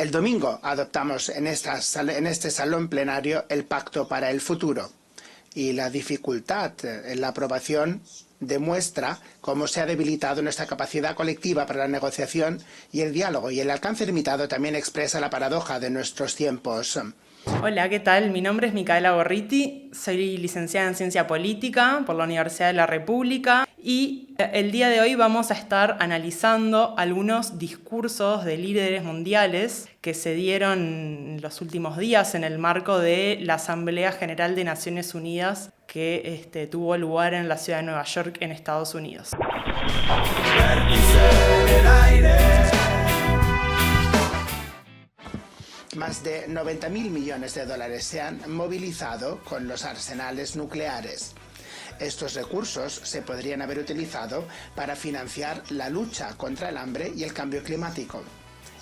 El domingo adoptamos en este salón plenario el Pacto para el Futuro y la dificultad en la aprobación demuestra cómo se ha debilitado nuestra capacidad colectiva para la negociación y el diálogo, y el alcance limitado también expresa la paradoja de nuestros tiempos. Hola, ¿qué tal? Mi nombre es Micaela Gorriti, soy licenciada en Ciencia Política por la Universidad de la República y el día de hoy vamos a estar analizando algunos discursos de líderes mundiales que se dieron en los últimos días en el marco de la Asamblea General de Naciones Unidas que tuvo lugar en la ciudad de Nueva York, en Estados Unidos. Más de 90.000 millones de dólares se han movilizado con los arsenales nucleares. Estos recursos se podrían haber utilizado para financiar la lucha contra el hambre y el cambio climático.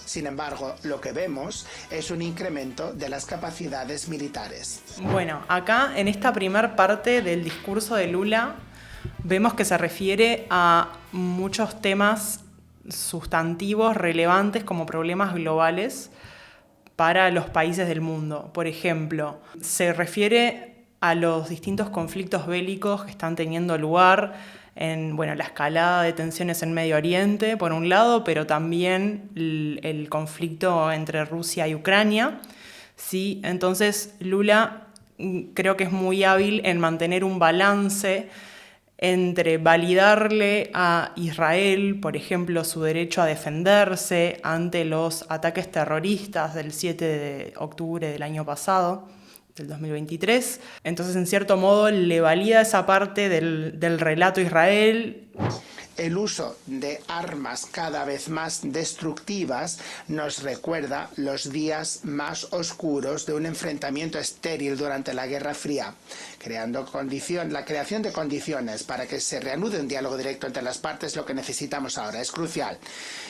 Sin embargo, lo que vemos es un incremento de las capacidades militares. Bueno, acá en esta primera parte del discurso de Lula vemos que se refiere a muchos temas sustantivos relevantes como problemas globales para los países del mundo. Por ejemplo, se refiere a los distintos conflictos bélicos que están teniendo lugar en la escalada de tensiones en Medio Oriente, por un lado, pero también el conflicto entre Rusia y Ucrania. ¿Sí? Entonces, Lula creo que es muy hábil en mantener un balance entre validarle a Israel, por ejemplo, su derecho a defenderse ante los ataques terroristas del 7 de octubre del año pasado, del 2023. Entonces, en cierto modo, le valida esa parte del relato a Israel. El uso de armas cada vez más destructivas nos recuerda los días más oscuros de un enfrentamiento estéril durante la Guerra Fría, la creación de condiciones para que se reanude un diálogo directo entre las partes. Lo que necesitamos ahora es crucial,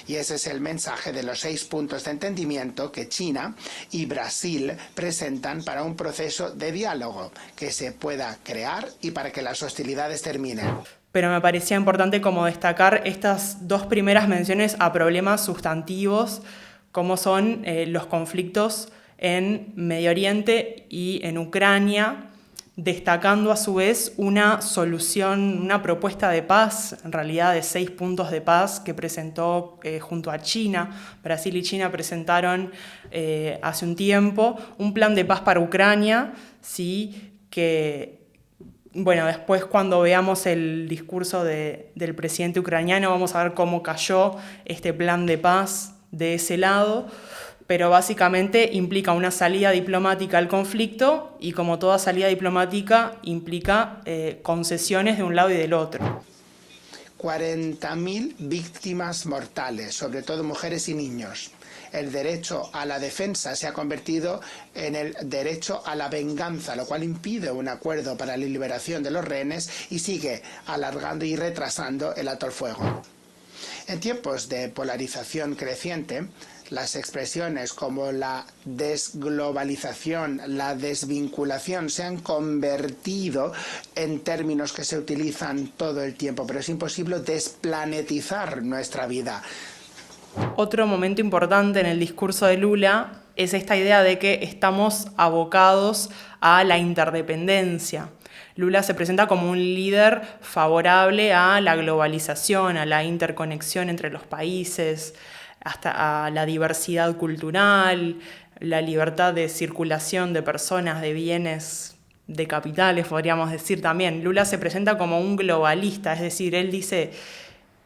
y ese es el mensaje de los 6 puntos de entendimiento que China y Brasil presentan para un proceso de diálogo que se pueda crear y para que las hostilidades terminen. Pero me parecía importante como destacar estas dos primeras menciones a problemas sustantivos, como son los conflictos en Medio Oriente y en Ucrania, destacando a su vez una solución, una propuesta de paz, en realidad de 6 puntos de paz que presentó junto a China. Brasil y China presentaron hace un tiempo un plan de paz para Ucrania, ¿sí? Que después cuando veamos el discurso del presidente ucraniano vamos a ver cómo cayó este plan de paz de ese lado, pero básicamente implica una salida diplomática al conflicto y, como toda salida diplomática, implica concesiones de un lado y del otro. 40.000 víctimas mortales, sobre todo mujeres y niños. El derecho a la defensa se ha convertido en el derecho a la venganza, lo cual impide un acuerdo para la liberación de los rehenes y sigue alargando y retrasando el alto el fuego. En tiempos de polarización creciente, las expresiones como la desglobalización, la desvinculación se han convertido en términos que se utilizan todo el tiempo, pero es imposible desplanetizar nuestra vida. Otro momento importante en el discurso de Lula es esta idea de que estamos abocados a la interdependencia. Lula se presenta como un líder favorable a la globalización, a la interconexión entre los países, hasta a la diversidad cultural, la libertad de circulación de personas, de bienes, de capitales, podríamos decir también. Lula se presenta como un globalista, es decir, él dice: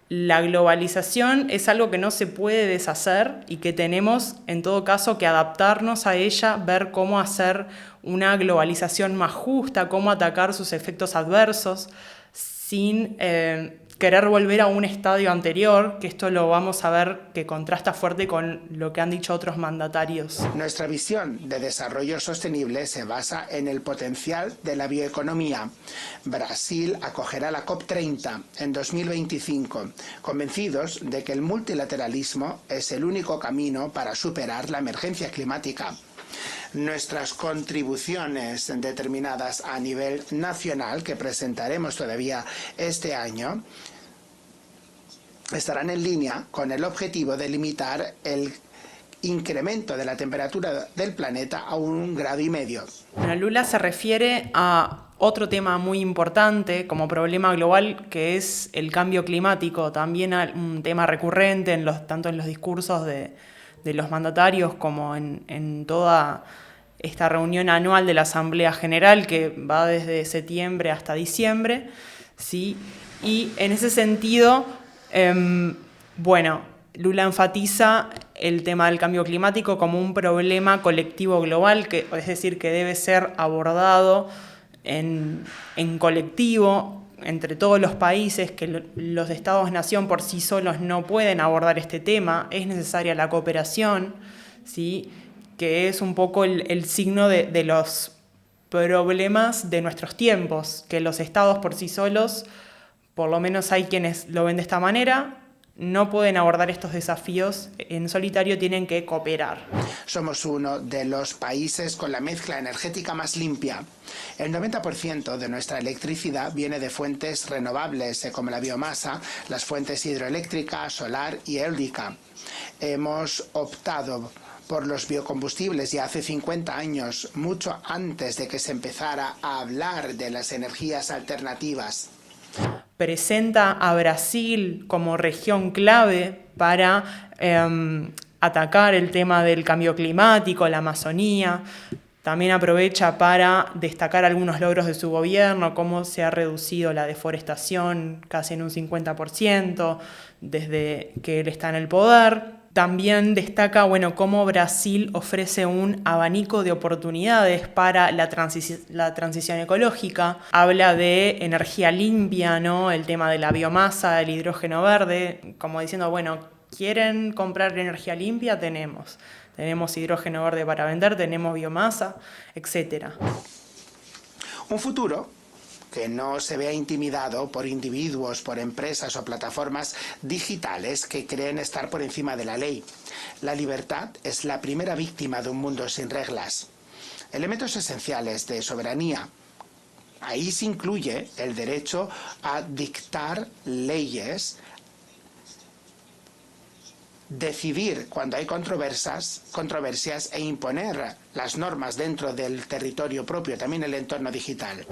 la globalización es algo que no se puede deshacer y que tenemos, en todo caso, que adaptarnos a ella, ver cómo hacer una globalización más justa, cómo atacar sus efectos adversos, sin querer volver a un estadio anterior, que esto lo vamos a ver que contrasta fuerte con lo que han dicho otros mandatarios. Nuestra visión de desarrollo sostenible se basa en el potencial de la bioeconomía. Brasil acogerá la COP30 en 2025, convencidos de que el multilateralismo es el único camino para superar la emergencia climática. Nuestras contribuciones determinadas a nivel nacional, que presentaremos todavía este año, estarán en línea con el objetivo de limitar el incremento de la temperatura del planeta a 1,5 grados. Bueno, Lula se refiere a otro tema muy importante como problema global, que es el cambio climático, también un tema recurrente tanto en los discursos de los mandatarios como en toda esta reunión anual de la Asamblea General, que va desde septiembre hasta diciembre, ¿sí? Y en ese sentido, Lula enfatiza el tema del cambio climático como un problema colectivo global, es decir, que debe ser abordado en colectivo entre todos los países, que los estados-nación por sí solos no pueden abordar este tema, es necesaria la cooperación, ¿sí? Que es un poco el signo de los problemas de nuestros tiempos, que los estados por sí solos, por lo menos hay quienes lo ven de esta manera, no pueden abordar estos desafíos en solitario, tienen que cooperar. Somos uno de los países con la mezcla energética más limpia. El 90% de nuestra electricidad viene de fuentes renovables, como la biomasa, las fuentes hidroeléctrica, solar y eólica. Hemos optado por los biocombustibles ya hace 50 años, mucho antes de que se empezara a hablar de las energías alternativas. Presenta a Brasil como región clave para atacar el tema del cambio climático, la Amazonía. También aprovecha para destacar algunos logros de su gobierno, cómo se ha reducido la deforestación casi en un 50% desde que él está en el poder. También destaca, cómo Brasil ofrece un abanico de oportunidades para la transición ecológica. Habla de energía limpia, ¿no? El tema de la biomasa, el hidrógeno verde, como diciendo, ¿quieren comprar energía limpia? Tenemos hidrógeno verde para vender, tenemos biomasa, etc. Un futuro que no se vea intimidado por individuos, por empresas o plataformas digitales que creen estar por encima de la ley. La libertad es la primera víctima de un mundo sin reglas. Elementos esenciales de soberanía. Ahí se incluye el derecho a dictar leyes, decidir cuando hay controversias e imponer las normas dentro del territorio propio, también el entorno digital.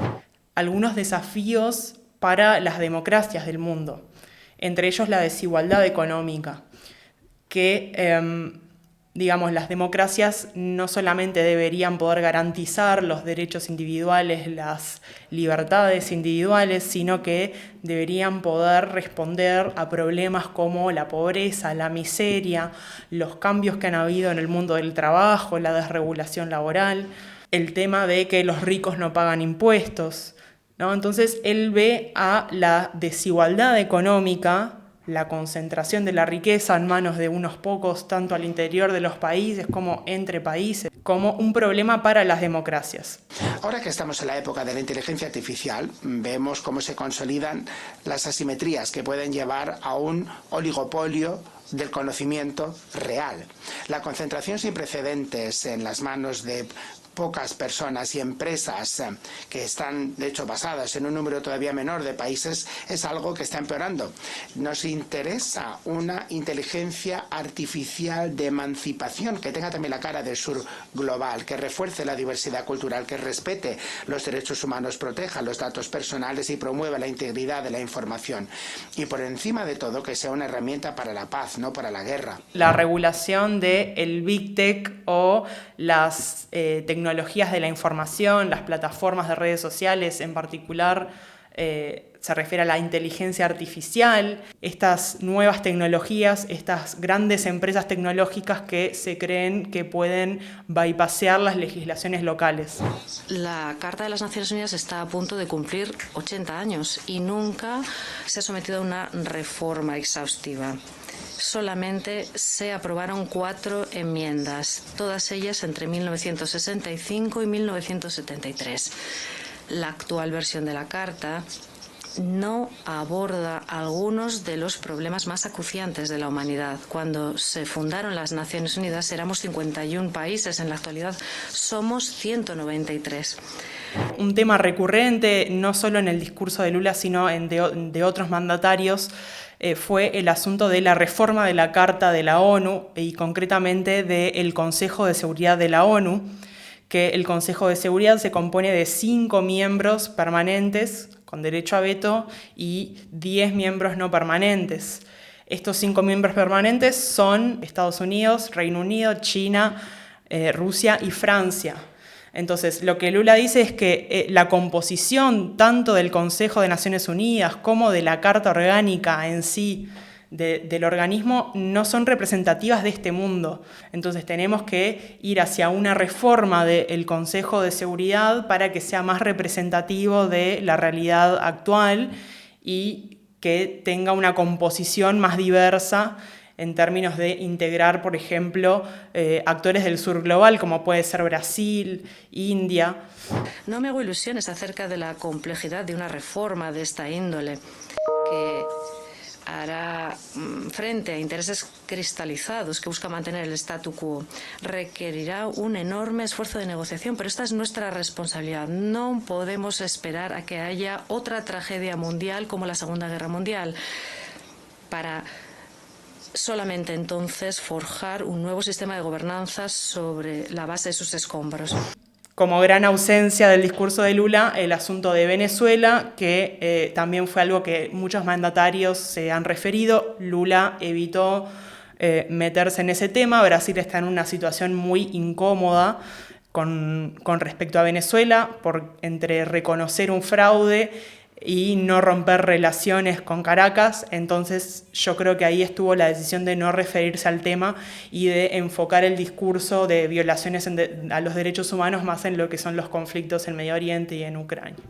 Algunos desafíos para las democracias del mundo, entre ellos la desigualdad económica, que, las democracias no solamente deberían poder garantizar los derechos individuales, las libertades individuales, sino que deberían poder responder a problemas como la pobreza, la miseria, los cambios que han habido en el mundo del trabajo, la desregulación laboral, el tema de que los ricos no pagan impuestos, ¿no? Entonces él ve a la desigualdad económica, la concentración de la riqueza en manos de unos pocos, tanto al interior de los países como entre países, como un problema para las democracias. Ahora que estamos en la época de la inteligencia artificial, vemos cómo se consolidan las asimetrías que pueden llevar a un oligopolio del conocimiento real. La concentración sin precedentes en las manos de pocas personas y empresas que están, de hecho, basadas en un número todavía menor de países, es algo que está empeorando. Nos interesa una inteligencia artificial de emancipación que tenga también la cara del sur global, que refuerce la diversidad cultural, que respete los derechos humanos, proteja los datos personales y promueva la integridad de la información. Y por encima de todo, que sea una herramienta para la paz, no para la guerra. La regulación del Big Tech o las tecnologías de la información, las plataformas de redes sociales en particular, se refiere a la inteligencia artificial, estas nuevas tecnologías, estas grandes empresas tecnológicas que se creen que pueden bypassear las legislaciones locales. La Carta de las Naciones Unidas está a punto de cumplir 80 años y nunca se ha sometido a una reforma exhaustiva. Solamente se aprobaron 4 enmiendas, todas ellas entre 1965 y 1973. La actual versión de la Carta no aborda algunos de los problemas más acuciantes de la humanidad. Cuando se fundaron las Naciones Unidas éramos 51 países, en la actualidad somos 193. Un tema recurrente, no solo en el discurso de Lula, sino de otros mandatarios, fue el asunto de la reforma de la Carta de la ONU y concretamente del Consejo de Seguridad de la ONU, que el Consejo de Seguridad se compone de 5 miembros permanentes con derecho a veto y 10 miembros no permanentes. Estos 5 miembros permanentes son Estados Unidos, Reino Unido, China, Rusia y Francia. Entonces, lo que Lula dice es que la composición tanto del Consejo de Naciones Unidas como de la Carta Orgánica en sí del organismo no son representativas de este mundo. Entonces tenemos que ir hacia una reforma del Consejo de Seguridad para que sea más representativo de la realidad actual y que tenga una composición más diversa en términos de integrar, por ejemplo, actores del sur global, como puede ser Brasil, India. No me hago ilusiones acerca de la complejidad de una reforma de esta índole, que hará frente a intereses cristalizados que busca mantener el statu quo. Requerirá un enorme esfuerzo de negociación, pero esta es nuestra responsabilidad. No podemos esperar a que haya otra tragedia mundial como la Segunda Guerra Mundial para solamente entonces forjar un nuevo sistema de gobernanza sobre la base de sus escombros. Como gran ausencia del discurso de Lula, el asunto de Venezuela, que también fue algo que muchos mandatarios se han referido. Lula evitó meterse en ese tema. Brasil está en una situación muy incómoda con respecto a Venezuela, entre reconocer un fraude y no romper relaciones con Caracas. Entonces yo creo que ahí estuvo la decisión de no referirse al tema y de enfocar el discurso de violaciones a los derechos humanos más en lo que son los conflictos en Medio Oriente y en Ucrania.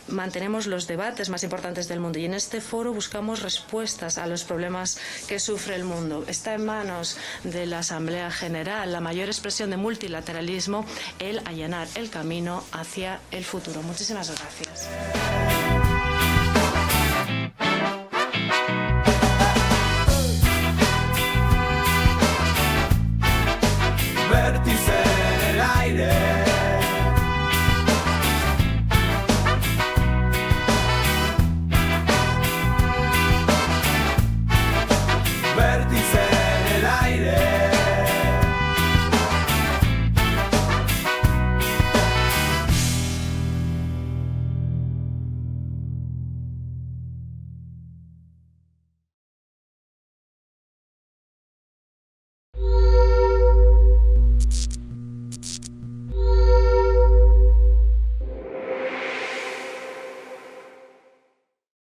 Mantenemos los debates más importantes del mundo y en este foro buscamos respuestas a los problemas que sufre el mundo. Está en manos de la Asamblea General, la mayor expresión de multilateralismo, el allanar el camino hacia el futuro. Muchísimas gracias.